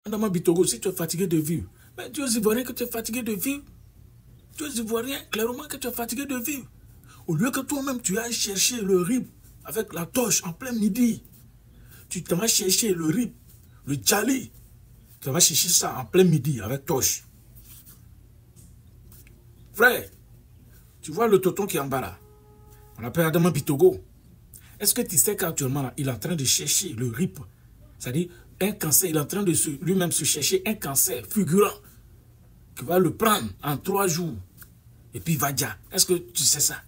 Adama Bitogo, si tu es fatigué de vivre, mais tu es ivoirien que tu es fatigué de vivre. Tu es ivoirien, clairement que tu es fatigué de vivre. Au lieu que toi-même, tu ailles chercher le rib avec la torche en plein midi. Tu t'en vas chercher le rib, le djali. Tu vas chercher ça en plein midi avec torche. Frère, tu vois le tonton qui est en bas là. On l'appelle Adama Bitogo. Est-ce que tu sais qu'actuellement, il est en train de chercher le RIP? C'est-à-dire, un cancer, il est en train de lui-même se chercher un cancer fulgurant qui va le prendre en 3 jours. Et puis il va dire, est-ce que tu sais ça?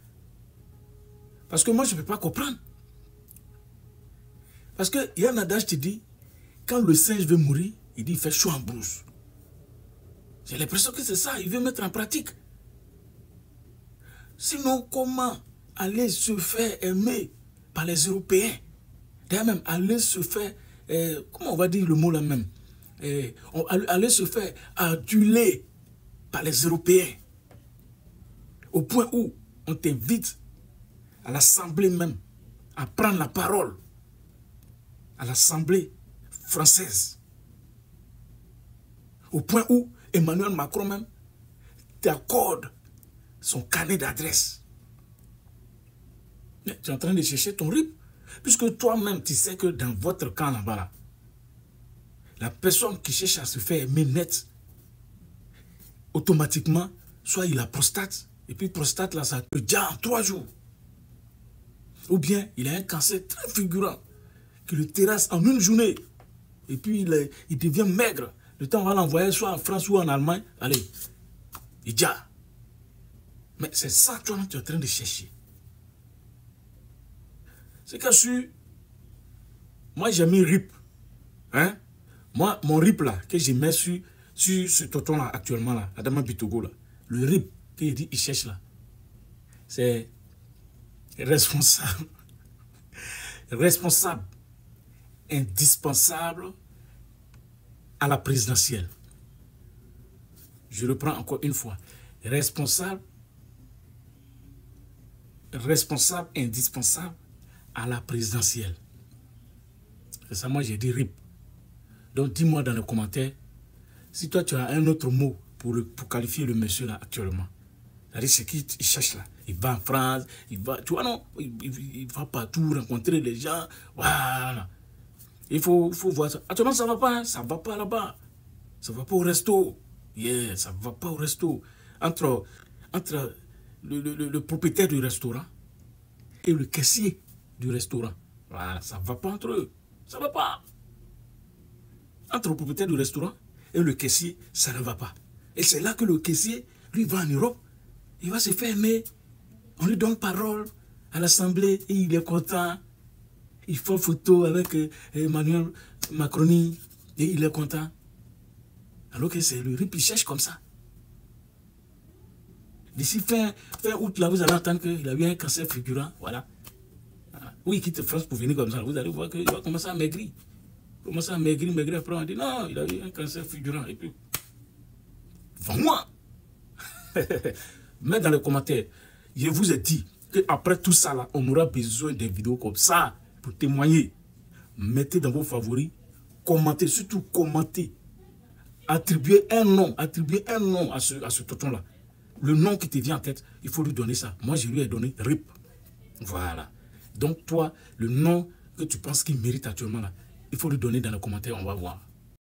Parce que moi, je ne peux pas comprendre. Parce qu'il y a un adage qui dit, quand le singe veut mourir, il dit, il fait chaud en brousse. J'ai l'impression que c'est ça, il veut mettre en pratique. Sinon, comment aller se faire aimer par les Européens? D'ailleurs même, aller se faire, comment on va dire le mot là même? Aller se faire aduler par les Européens. Au point où on t'invite à l'Assemblée même, à prendre la parole. À l'Assemblée française. Au point où Emmanuel Macron même t'accorde son carnet d'adresse. Tu es en train de chercher ton RIP. Puisque toi-même, tu sais que dans votre camp là-bas, là, la personne qui cherche à se faire aimer net, automatiquement, soit il a prostate, et puis prostate, là, ça peut déjà en 3 jours. Ou bien, il a un cancer très fulgurant, qui le terrasse en une journée, et puis il devient maigre. Le temps, on va l'envoyer soit en France ou en Allemagne, allez, il déjà. Mais c'est ça, toi, tu es en train de chercher. C'est que moi j'ai mis RIP. Hein? Moi, mon RIP là, que je mets sur ce tonton là actuellement là, Adama Bitogo là, le RIP qu'il dit il cherche là, c'est responsable, responsable, indispensable à la présidentielle. Je reprends encore une fois. Responsable, indispensable à la présidentielle. C'est ça, moi j'ai dit RIP. Donc dis-moi dans les commentaires si toi tu as un autre mot pour qualifier le monsieur là actuellement. C'est-à-dire ce qu'il cherche là. Il va en France, il va, tu vois non, il va partout rencontrer les gens. Voilà. Il faut voir ça. Actuellement ça va pas, hein? Ça va pas là-bas. Ça va pas au resto. Yeah, ça va pas au resto. Entre le propriétaire du restaurant et le caissier du restaurant. Voilà, ça ne va pas entre eux. Ça ne va pas. Entre le propriétaire du restaurant et le caissier, ça ne va pas. Et c'est là que le caissier, lui, va en Europe. Il va se faire aimer. On lui donne parole à l'Assemblée et il est content. Il fait photo avec Emmanuel Macron et il est content. Alors que c'est le RIP, il cherche comme ça. D'ici fin août, là, vous allez entendre qu'il a eu un cancer fulgurant. Voilà. Oui, il quitte France pour venir comme ça. Vous allez voir qu'il va commencer à maigrir. Commencer à maigrir. Après, on dit non, il a eu un cancer fulgurant. Et puis, vends-moi. Mets dans les commentaires. Je vous ai dit qu'après tout ça, là, on aura besoin des vidéos comme ça pour témoigner. Mettez dans vos favoris. Commentez, surtout commentez. Attribuez un nom à ce tonton-là. Le nom qui te vient en tête, il faut lui donner ça. Moi, je lui ai donné RIP. Voilà. Donc, toi, le nom que tu penses qu'il mérite actuellement, là, il faut lui donner dans les commentaires, on va voir.